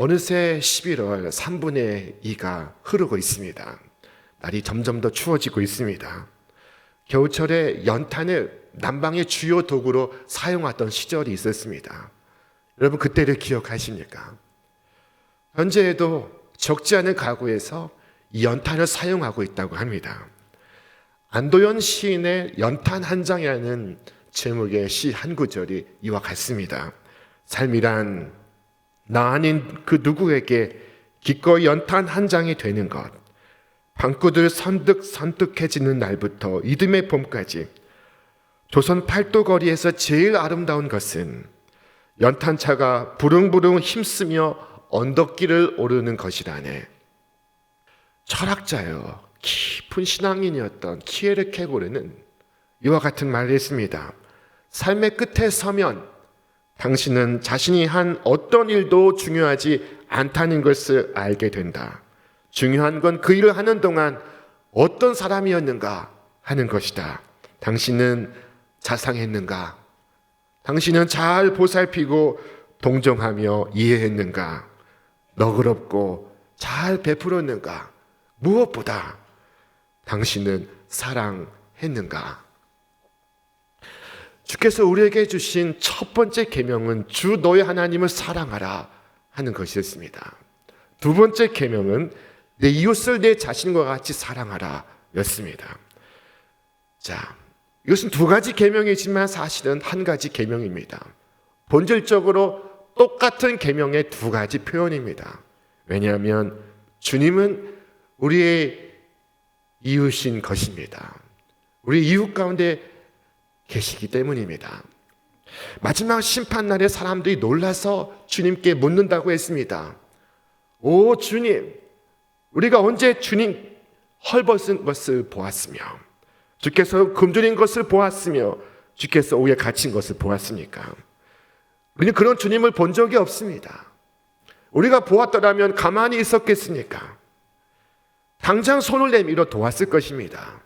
어느새 11월 3분의 2가 흐르고 있습니다. 날이 점점 더 추워지고 있습니다. 겨울철에 연탄을 난방의 주요 도구로 사용하던 시절이 있었습니다. 여러분 그때를 기억하십니까? 현재에도 적지 않은 가구에서 이 연탄을 사용하고 있다고 합니다. 안도현 시인의 연탄 한 장이라는 제목의 시 한 구절이 이와 같습니다. 삶이란 나 아닌 그 누구에게 기꺼이 연탄 한 장이 되는 것, 방구들 선뜩선뜩해지는 날부터 이듬해 봄까지 조선 팔도 거리에서 제일 아름다운 것은 연탄차가 부릉부릉 힘쓰며 언덕길을 오르는 것이라네. 철학자여 깊은 신앙인이었던 키에르케고르는 이와 같은 말을 했습니다. 삶의 끝에 서면 당신은 자신이 한 어떤 일도 중요하지 않다는 것을 알게 된다. 중요한 건 그 일을 하는 동안 어떤 사람이었는가 하는 것이다. 당신은 자상했는가? 당신은 잘 보살피고 동정하며 이해했는가? 너그럽고 잘 베풀었는가? 무엇보다 당신은 사랑했는가? 주께서 우리에게 주신 첫 번째 계명은 주 너의 하나님을 사랑하라 하는 것이었습니다. 두 번째 계명은 내 이웃을 내 자신과 같이 사랑하라 였습니다. 자, 이것은 두 가지 계명이지만 사실은 한 가지 계명입니다. 본질적으로 똑같은 계명의 두 가지 표현입니다. 왜냐하면 주님은 우리의 이웃인 것입니다. 우리 이웃 가운데 계시기 때문입니다. 마지막 심판날에 사람들이 놀라서 주님께 묻는다고 했습니다. 오 주님, 우리가 언제 주님 헐벗은 것을 보았으며 주께서 굶주린 것을 보았으며 주께서 오에 갇힌 것을 보았습니까? 우리는 그런 주님을 본 적이 없습니다. 우리가 보았더라면 가만히 있었겠습니까? 당장 손을 내밀어 도왔을 것입니다.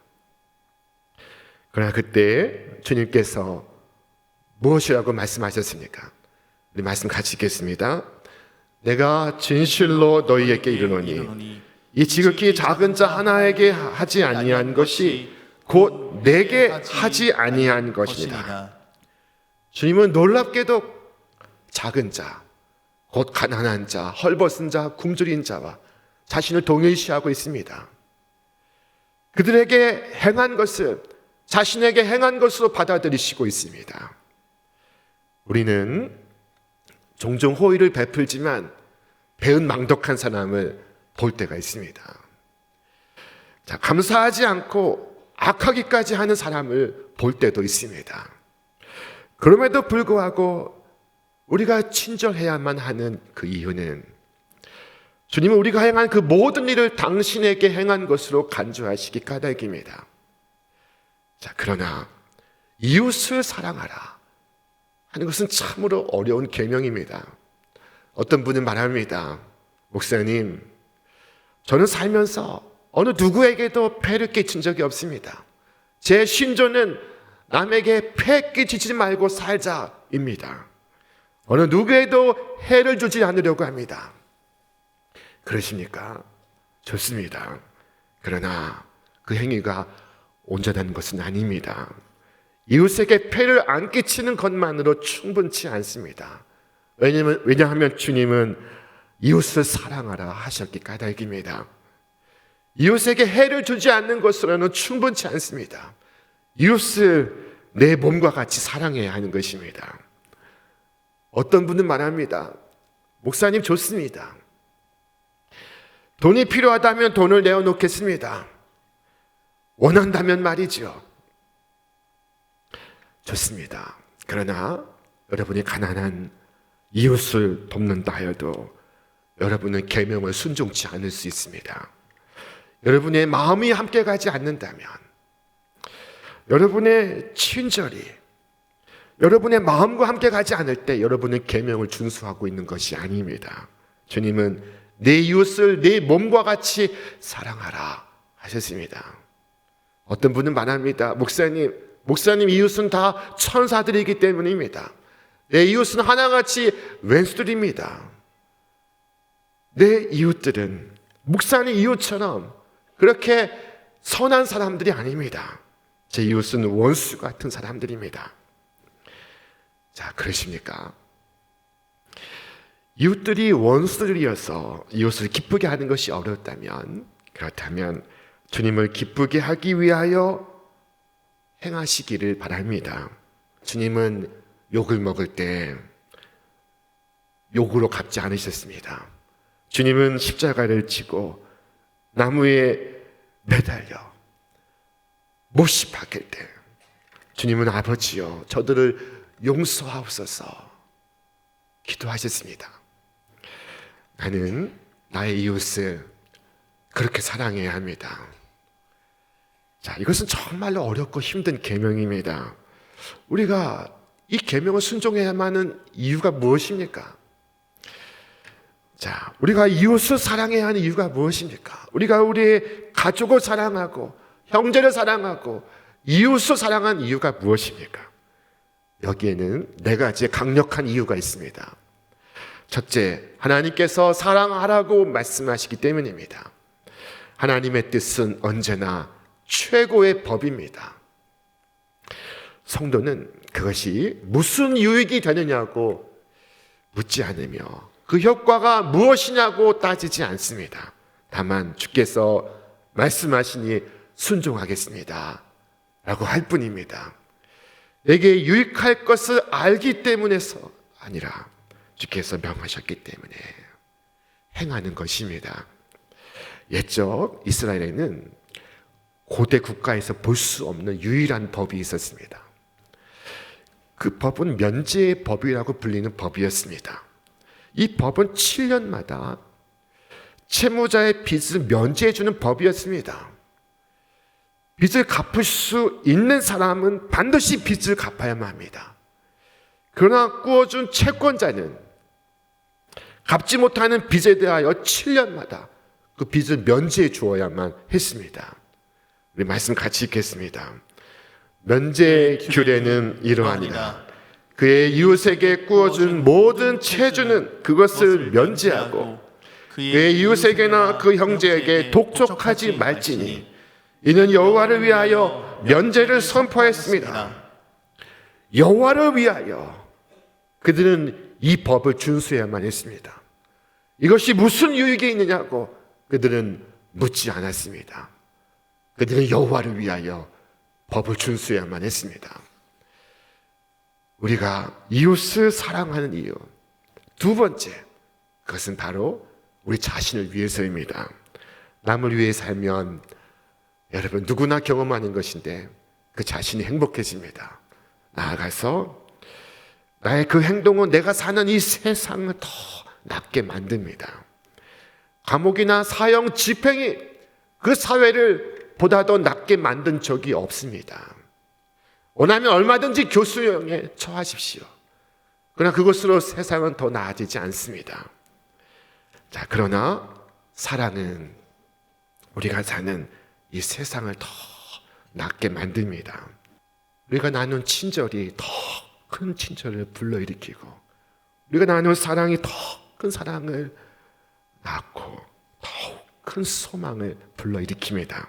그러나 그때 주님께서 무엇이라고 말씀하셨습니까? 우리 말씀 같이 읽겠습니다. 내가 진실로 너희에게 이르노니 이 지극히 작은 자 하나에게 하지 아니한 것이 곧 내게 하지 아니한 것이니라. 주님은 놀랍게도 작은 자, 곧 가난한 자, 헐벗은 자, 굶주린 자와 자신을 동일시하고 있습니다. 그들에게 행한 것을 자신에게 행한 것으로 받아들이시고 있습니다. 우리는 종종 호의를 베풀지만 배은망덕한 사람을 볼 때가 있습니다. 자, 감사하지 않고 악하기까지 하는 사람을 볼 때도 있습니다. 그럼에도 불구하고 우리가 친절해야만 하는 그 이유는 주님은 우리가 행한 그 모든 일을 당신에게 행한 것으로 간주하시기 까닭입니다. 자, 그러나 이웃을 사랑하라 하는 것은 참으로 어려운 계명입니다. 어떤 분은 말합니다. 목사님, 저는 살면서 어느 누구에게도 폐를 끼친 적이 없습니다. 제 신조는 남에게 폐 끼치지 말고 살자입니다. 어느 누구에도 해를 주지 않으려고 합니다. 그러십니까? 좋습니다. 그러나 그 행위가 온전한 것은 아닙니다. 이웃에게 폐를 안 끼치는 것만으로 충분치 않습니다. 왜냐하면 주님은 이웃을 사랑하라 하셨기 까닭입니다. 이웃에게 해를 주지 않는 것으로는 충분치 않습니다. 이웃을 내 몸과 같이 사랑해야 하는 것입니다. 어떤 분은 말합니다. 목사님 좋습니다. 돈이 필요하다면 돈을 내어놓겠습니다. 원한다면 말이죠. 좋습니다. 그러나 여러분이 가난한 이웃을 돕는다 하여도 여러분은 계명을 순종치 않을 수 있습니다. 여러분의 마음이 함께 가지 않는다면, 여러분의 친절이 여러분의 마음과 함께 가지 않을 때 여러분은 계명을 준수하고 있는 것이 아닙니다. 주님은 내 이웃을 내 몸과 같이 사랑하라 하셨습니다. 어떤 분은 말합니다. 목사님 이웃은 다 천사들이기 때문입니다. 내 이웃은 하나같이 왼수들입니다. 내 이웃들은 목사님 이웃처럼 그렇게 선한 사람들이 아닙니다. 제 이웃은 원수 같은 사람들입니다. 자, 그러십니까? 이웃들이 원수들이어서 이웃을 기쁘게 하는 것이 어렵다면, 그렇다면 주님을 기쁘게 하기 위하여 행하시기를 바랍니다. 주님은 욕을 먹을 때 욕으로 갚지 않으셨습니다. 주님은 십자가를 지고 나무에 매달려 못이 박힐 때 주님은 아버지여 저들을 용서하옵소서 기도하셨습니다. 나는 나의 이웃을 그렇게 사랑해야 합니다. 자, 이것은 정말로 어렵고 힘든 계명입니다. 우리가 이 계명을 순종해야만 하는 이유가 무엇입니까? 자, 우리가 이웃을 사랑해야 하는 이유가 무엇입니까? 우리가 우리의 가족을 사랑하고 형제를 사랑하고 이웃을 사랑하는 이유가 무엇입니까? 여기에는 네 가지의 강력한 이유가 있습니다. 첫째, 하나님께서 사랑하라고 말씀하시기 때문입니다. 하나님의 뜻은 언제나 최고의 법입니다. 성도는 그것이 무슨 유익이 되느냐고 묻지 않으며 그 효과가 무엇이냐고 따지지 않습니다. 다만 주께서 말씀하시니 순종하겠습니다 라고 할 뿐입니다. 내게 유익할 것을 알기 때문에서 아니라 주께서 명하셨기 때문에 행하는 것입니다. 옛적 이스라엘에는 고대 국가에서 볼 수 없는 유일한 법이 있었습니다. 그 법은 면제의 법이라고 불리는 법이었습니다. 이 법은 7년마다 채무자의 빚을 면제해주는 법이었습니다. 빚을 갚을 수 있는 사람은 반드시 빚을 갚아야만 합니다. 그러나 꾸어준 채권자는 갚지 못하는 빚에 대하여 7년마다 그 빚을 면제해 주어야만 했습니다. 우리 말씀 같이 읽겠습니다. 면제 규례는 이러하니라. 그의 이웃에게 꾸어준 모든 채주는 그것을 면제하고 그의 이웃에게나 그 형제에게 독촉하지 말지니 이는 여호와를 위하여 면제를 선포했습니다. 여호와를 위하여 그들은 이 법을 준수해야만 했습니다. 이것이 무슨 유익이 있느냐고 그들은 묻지 않았습니다. 그들은 여호와를 위하여 법을 준수해야만 했습니다. 우리가 이웃을 사랑하는 이유 두 번째, 그것은 바로 우리 자신을 위해서입니다. 남을 위해 살면 여러분 누구나 경험하는 것인데 그 자신이 행복해집니다. 나아가서 나의 그 행동은 내가 사는 이 세상을 더 낫게 만듭니다. 감옥이나 사형, 집행이 그 사회를 보다 더 낫게 만든 적이 없습니다. 원하면 얼마든지 교수형에 처하십시오. 그러나 그것으로 세상은 더 나아지지 않습니다. 자, 그러나 사랑은 우리가 사는 이 세상을 더 낫게 만듭니다. 우리가 나눈 친절이 더 큰 친절을 불러일으키고 우리가 나눈 사랑이 더 큰 사랑을 낳고 더욱 큰 소망을 불러일으킵니다.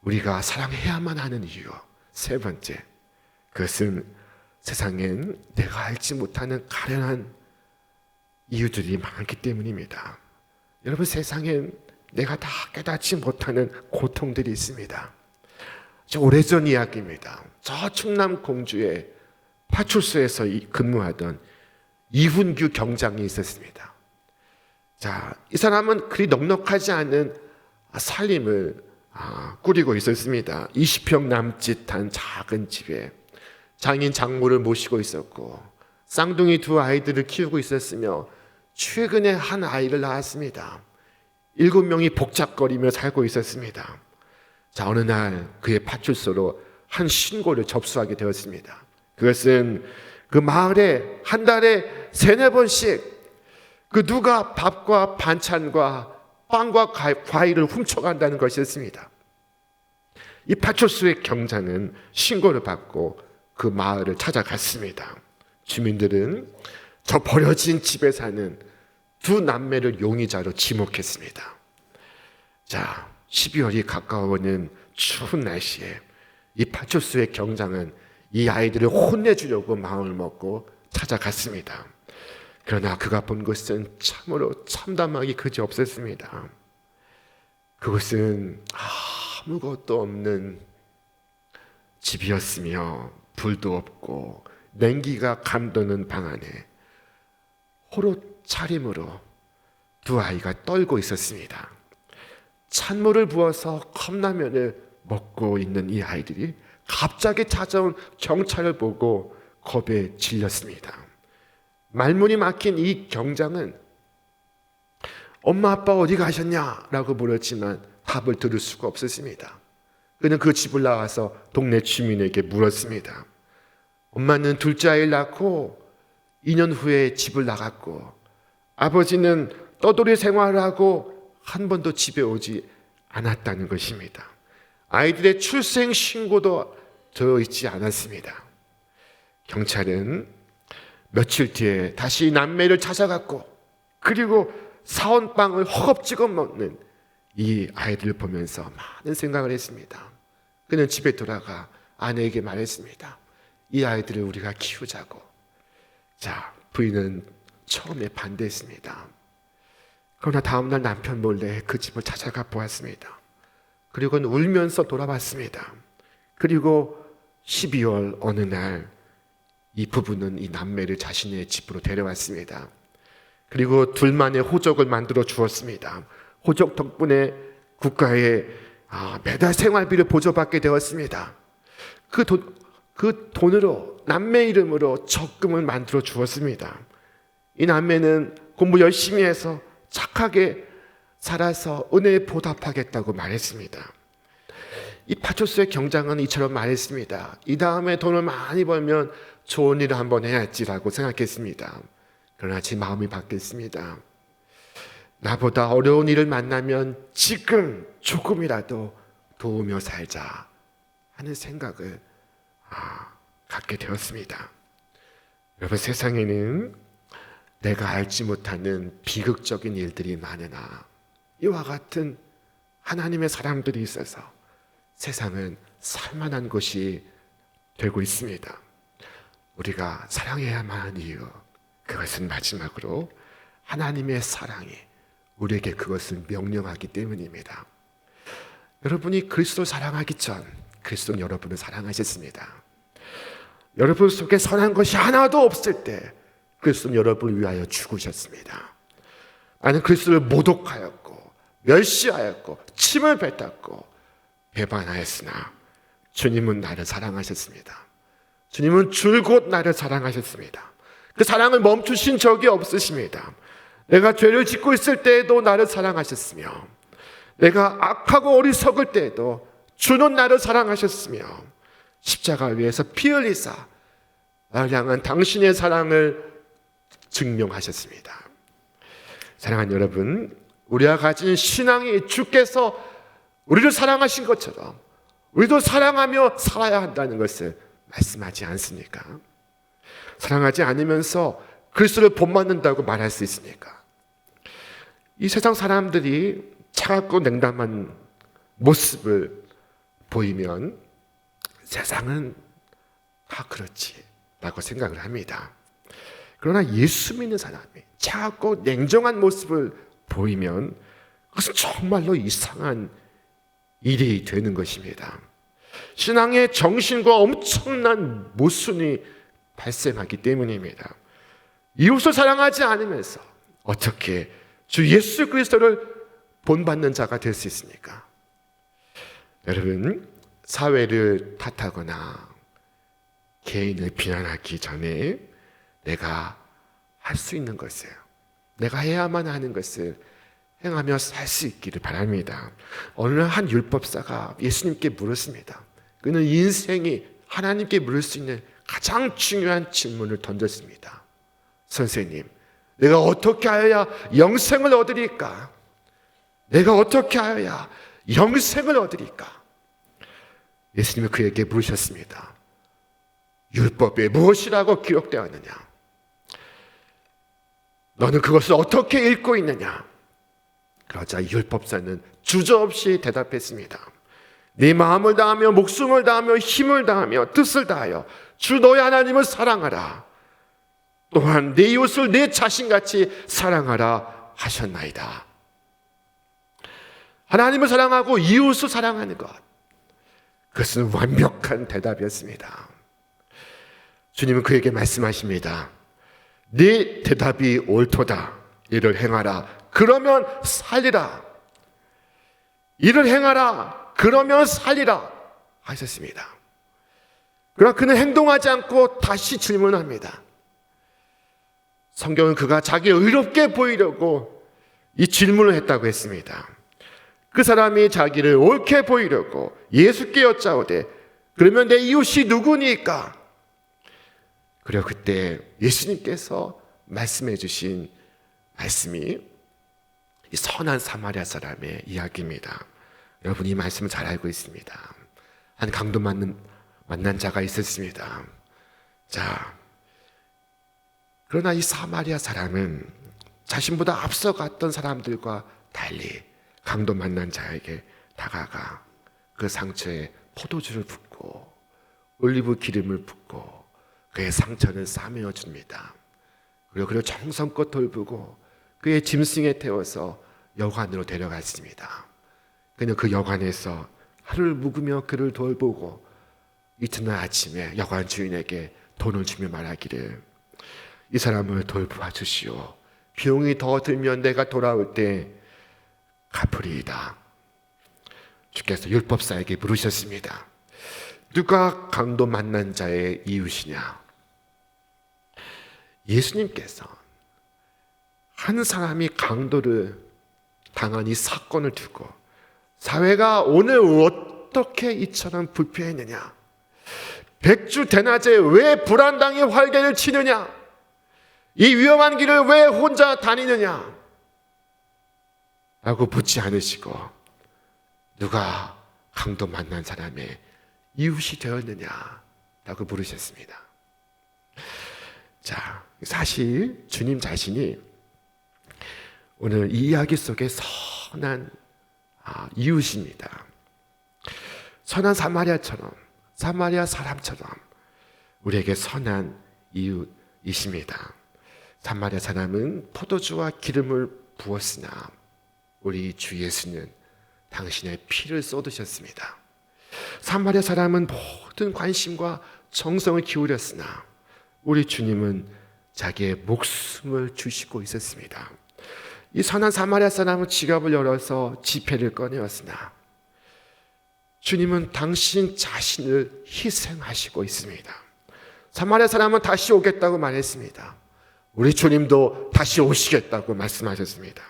우리가 사랑해야만 하는 이유 세 번째, 그것은 세상엔 내가 알지 못하는 가련한 이유들이 많기 때문입니다. 여러분, 세상엔 내가 다 깨닫지 못하는 고통들이 있습니다. 저 오래전 이야기입니다. 저 충남 공주의 파출소에서 근무하던 이훈규 경장이 있었습니다. 자, 이 사람은 그리 넉넉하지 않은 살림을 꾸리고 있었습니다. 20평 남짓한 작은 집에 장인 장모를 모시고 있었고 쌍둥이 두 아이들을 키우고 있었으며 최근에 한 아이를 낳았습니다. 7명이 복잡거리며 살고 있었습니다. 자, 어느 날 그의 파출소로 한 신고를 접수하게 되었습니다. 그것은 그 마을에 한 달에 3-4번씩 그 누가 밥과 반찬과 빵과 과일을 훔쳐간다는 것이었습니다. 이 파출소의 경장은 신고를 받고 그 마을을 찾아갔습니다. 주민들은 저 버려진 집에 사는 두 남매를 용의자로 지목했습니다. 자, 12월이 가까워오는 추운 날씨에 이 파초스의 경장은 이 아이들을 혼내주려고 마음을 먹고 찾아갔습니다. 그러나 그가 본 것은 참으로 참담하기 그지없었습니다. 그것은 아무것도 없는 집이었으며 불도 없고 냉기가 감도는 방 안에 홀로 차림으로 두 아이가 떨고 있었습니다. 찬물을 부어서 컵라면을 먹고 있는 이 아이들이 갑자기 찾아온 경찰을 보고 겁에 질렸습니다. 말문이 막힌 이 경장은 엄마 아빠 어디 가셨냐라고 물었지만 답을 들을 수가 없었습니다. 그는 그 집을 나와서 동네 주민에게 물었습니다. 엄마는 둘째 아이를 낳고 2년 후에 집을 나갔고 아버지는 떠돌이 생활을 하고 한 번도 집에 오지 않았다는 것입니다. 아이들의 출생 신고도 되어 있지 않았습니다. 경찰은 며칠 뒤에 다시 남매를 찾아갔고 그리고 사온 빵을 허겁지겁 먹는 이 아이들을 보면서 많은 생각을 했습니다. 그는 집에 돌아가 아내에게 말했습니다. 이 아이들을 우리가 키우자고. 자, 부인은 처음에 반대했습니다. 그러나 다음날 남편 몰래 그 집을 찾아가 보았습니다. 그리고는 울면서 돌아왔습니다. 그리고 12월 어느 날 이 부부는 이 남매를 자신의 집으로 데려왔습니다. 그리고 둘만의 호적을 만들어 주었습니다. 호적 덕분에 국가에 매달 생활비를 보조받게 되었습니다. 그 돈으로 남매 이름으로 적금을 만들어 주었습니다. 이 남매는 공부 열심히 해서 착하게 살아서 은혜에 보답하겠다고 말했습니다. 이 파초스의 경장은 이처럼 말했습니다. 이 다음에 돈을 많이 벌면 좋은 일을 한번 해야지라고 생각했습니다. 그러나 제 마음이 바뀌었습니다. 나보다 어려운 일을 만나면 지금 조금이라도 도우며 살자 하는 생각을 갖게 되었습니다. 여러분, 세상에는 내가 알지 못하는 비극적인 일들이 많으나 이와 같은 하나님의 사람들이 있어서 세상은 살만한 곳이 되고 있습니다. 우리가 사랑해야만 하는 이유, 그것은 마지막으로 하나님의 사랑이 우리에게 그것을 명령하기 때문입니다. 여러분이 그리스도를 사랑하기 전 그리스도는 여러분을 사랑하셨습니다. 여러분 속에 선한 것이 하나도 없을 때 그리스도는 여러분을 위하여 죽으셨습니다. 나는 그리스도를 모독하였고 멸시하였고 침을 뱉었고 배반하였으나 주님은 나를 사랑하셨습니다. 주님은 줄곧 나를 사랑하셨습니다. 그 사랑을 멈추신 적이 없으십니다. 내가 죄를 짓고 있을 때에도 나를 사랑하셨으며 내가 악하고 어리석을 때에도 주는 나를 사랑하셨으며 십자가 위에서 피 흘리사 나를 향한 당신의 사랑을 증명하셨습니다. 사랑하는 여러분, 우리가 가진 신앙이 주께서 우리를 사랑하신 것처럼 우리도 사랑하며 살아야 한다는 것을 말씀하지 않습니까? 사랑하지 않으면서 그리스도를 본받는다고 말할 수 있습니까? 이 세상 사람들이 차갑고 냉담한 모습을 보이면 세상은 다 그렇지 라고 생각을 합니다. 그러나 예수 믿는 사람이 차갑고 냉정한 모습을 보이면 그것은 정말로 이상한 일이 되는 것입니다. 신앙의 정신과 엄청난 모순이 발생하기 때문입니다. 이웃을 사랑하지 않으면서 어떻게 주 예수 그리스도를 본받는 자가 될 수 있습니까? 여러분, 사회를 탓하거나 개인을 비난하기 전에 내가 할 수 있는 것을, 내가 해야만 하는 것을 행하며 살 수 있기를 바랍니다. 어느 날 한 율법사가 예수님께 물었습니다. 그는 인생이 하나님께 물을 수 있는 가장 중요한 질문을 던졌습니다. 선생님, 내가 어떻게 하여야 영생을 얻으리까? 내가 어떻게 하여야 영생을 얻으리까? 예수님은 그에게 물으셨습니다. 율법에 무엇이라고 기록되었느냐? 너는 그것을 어떻게 읽고 있느냐? 그러자 율법사는 주저없이 대답했습니다. 네 마음을 다하며 목숨을 다하며 힘을 다하며 뜻을 다하여 주 너의 하나님을 사랑하라. 또한 네 이웃을 내 자신같이 사랑하라 하셨나이다. 하나님을 사랑하고 이웃을 사랑하는 것, 그것은 완벽한 대답이었습니다. 주님은 그에게 말씀하십니다. 네 대답이 옳도다. 이를 행하라. 그러면 살리라. 이를 행하라. 그러면 살리라 하셨습니다. 그러나 그는 행동하지 않고 다시 질문합니다. 성경은 그가 자기 의롭게 보이려고 이 질문을 했다고 했습니다. 그 사람이 자기를 옳게 보이려고 예수께 여짜오되 그러면 내 이웃이 누구니까? 그리고 그때 예수님께서 말씀해 주신 말씀이 이 선한 사마리아 사람의 이야기입니다. 여러분 이 말씀을 잘 알고 있습니다. 한 강도 만난 자가 있었습니다. 자, 그러나 이 사마리아 사람은 자신보다 앞서갔던 사람들과 달리 강도 만난 자에게 다가가 그 상처에 포도주를 붓고 올리브 기름을 붓고 그의 상처를 싸매어 줍니다. 그리고 정성껏 돌보고 그의 짐승에 태워서 여관으로 데려갔습니다. 그는 그 여관에서 하루를 묵으며 그를 돌보고 이튿날 아침에 여관 주인에게 돈을 주며 말하기를 이 사람을 돌보아 주시오. 비용이 더 들면 내가 돌아올 때 갚으리이다. 주께서 율법사에게 물으셨습니다. 누가 강도 만난 자의 이웃이냐? 예수님께서 한 사람이 강도를 당한 이 사건을 두고 사회가 오늘 어떻게 이처럼 불평했느냐? 백주 대낮에 왜 불안당이 활개를 치느냐? 이 위험한 길을 왜 혼자 다니느냐? 라고 묻지 않으시고 누가 강도 만난 사람의 이웃이 되었느냐? 라고 물으셨습니다. 자, 사실 주님 자신이 오늘 이 이야기 속에 선한 이웃입니다. 선한 사마리아 사람처럼 우리에게 선한 이웃이십니다. 사마리아 사람은 포도주와 기름을 부었으나 우리 주 예수는 당신의 피를 쏟으셨습니다. 사마리아 사람은 모든 관심과 정성을 기울였으나 우리 주님은 자기의 목숨을 주시고 있었습니다. 이 선한 사마리아 사람은 지갑을 열어서 지폐를 꺼내었으나 주님은 당신 자신을 희생하시고 있습니다. 사마리아 사람은 다시 오겠다고 말했습니다. 우리 주님도 다시 오시겠다고 말씀하셨습니다.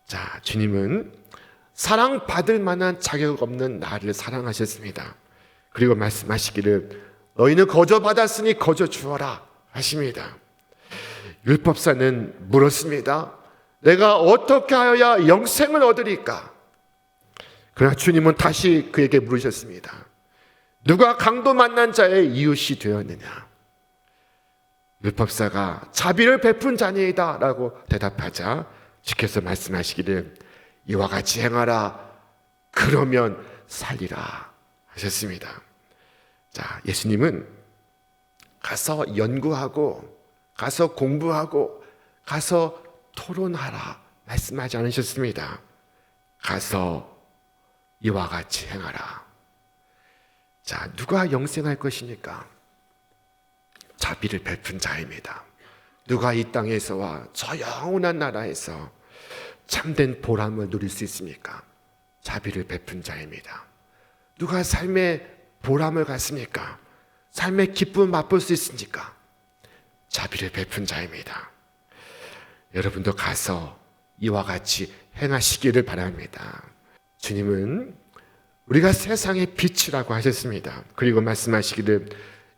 자, 주님은 사랑받을 만한 자격 없는 나를 사랑하셨습니다. 그리고 말씀하시기를 너희는 거저 받았으니 거저 주어라 하십니다. 율법사는 물었습니다. 내가 어떻게 하여야 영생을 얻으리까? 그러나 주님은 다시 그에게 물으셨습니다. 누가 강도 만난 자의 이웃이 되었느냐? 율법사가 자비를 베푼 자니이다 라고 대답하자 주께서 말씀하시기를 이와 같이 행하라. 그러면 살리라 하셨습니다. 자, 예수님은 가서 연구하고 가서 공부하고 가서 토론하라 말씀하지 않으셨습니다. 가서 이와 같이 행하라. 자, 누가 영생할 것입니까? 자비를 베푼 자입니다. 누가 이 땅에서와 저 영원한 나라에서 참된 보람을 누릴 수 있습니까? 자비를 베푼 자입니다. 누가 삶의 보람을 갖습니까? 삶의 기쁨을 맛볼 수 있습니까? 자비를 베푼 자입니다. 여러분도 가서 이와 같이 행하시기를 바랍니다. 주님은 우리가 세상의 빛이라고 하셨습니다. 그리고 말씀하시기를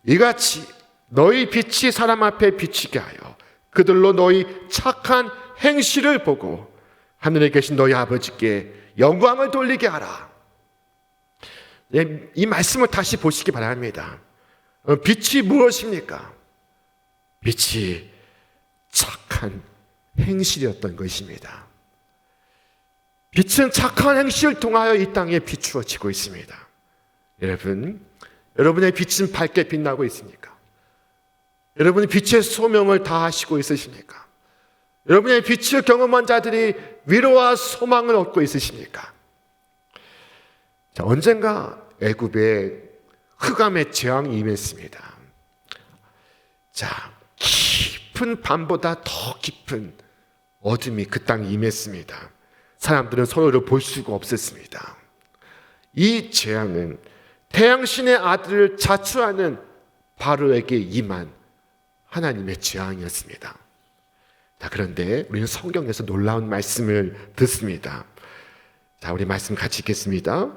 이같이 너희 빛이 사람 앞에 비치게 하여 그들로 너희 착한 행실을 보고 하늘에 계신 너희 아버지께 영광을 돌리게 하라. 이 말씀을 다시 보시기 바랍니다. 빛이 무엇입니까? 빛이 착한 행실이었던 것입니다. 빛은 착한 행실을 통하여 이 땅에 비추어지고 있습니다. 여러분의 빛은 밝게 빛나고 있습니까? 여러분이 빛의 소명을 다하시고 있으십니까? 여러분의 빛을 경험한 자들이 위로와 소망을 얻고 있으십니까? 자, 언젠가 애굽에 흑암의 재앙이 임했습니다. 자, 깊은 밤보다 더 깊은 어둠이 그 땅에 임했습니다. 사람들은 서로를 볼 수가 없었습니다. 이 재앙은 태양신의 아들을 자초하는 바로에게 임한 하나님의 재앙이었습니다. 자, 그런데 우리는 성경에서 놀라운 말씀을 듣습니다. 자, 우리 말씀 같이 읽겠습니다.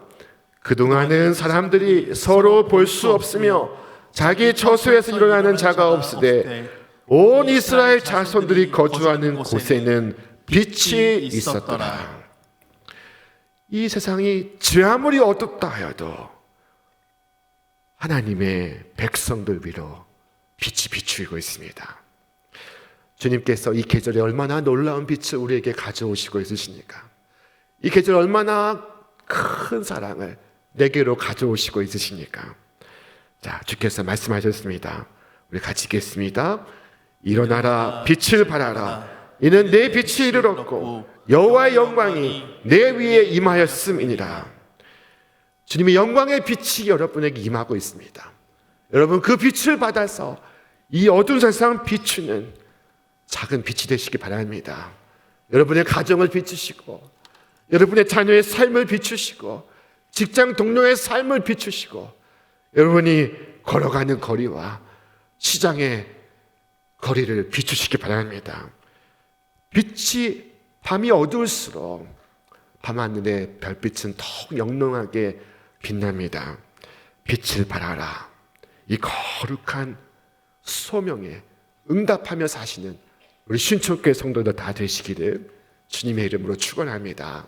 그동안은 사람들이 서로 볼 수 없으며 자기 처소에서 일어나는 자가 없으되 온 이스라엘 자손들이 거주하는 곳에는 빛이 있었더라. 이 세상이 제 아무리 어둡다 하여도 하나님의 백성들 위로 빛이 비추고 있습니다. 주님께서 이 계절에 얼마나 놀라운 빛을 우리에게 가져오시고 있으십니까? 이 계절에 얼마나 큰 사랑을 내게로 가져오시고 있으십니까? 자, 주께서 말씀하셨습니다. 우리 같이 읽겠습니다. 일어나라, 빛을 발하라. 이는 내 빛이 이르렀고 여호와의 영광이 내 위에 임하였음이니라. 주님의 영광의 빛이 여러분에게 임하고 있습니다. 여러분, 그 빛을 받아서 이 어두운 세상 비추는 작은 빛이 되시기 바랍니다. 여러분의 가정을 비추시고, 여러분의 자녀의 삶을 비추시고, 직장 동료의 삶을 비추시고, 여러분이 걸어가는 거리와 시장의 거리를 비추시기 바랍니다. 빛이 밤이 어두울수록 밤하늘의 별빛은 더욱 영롱하게 빛납니다. 빛을 발하라. 이 거룩한 소명에 응답하며 사시는 우리 신촌교회 성도들 다 되시기를 주님의 이름으로 축원합니다.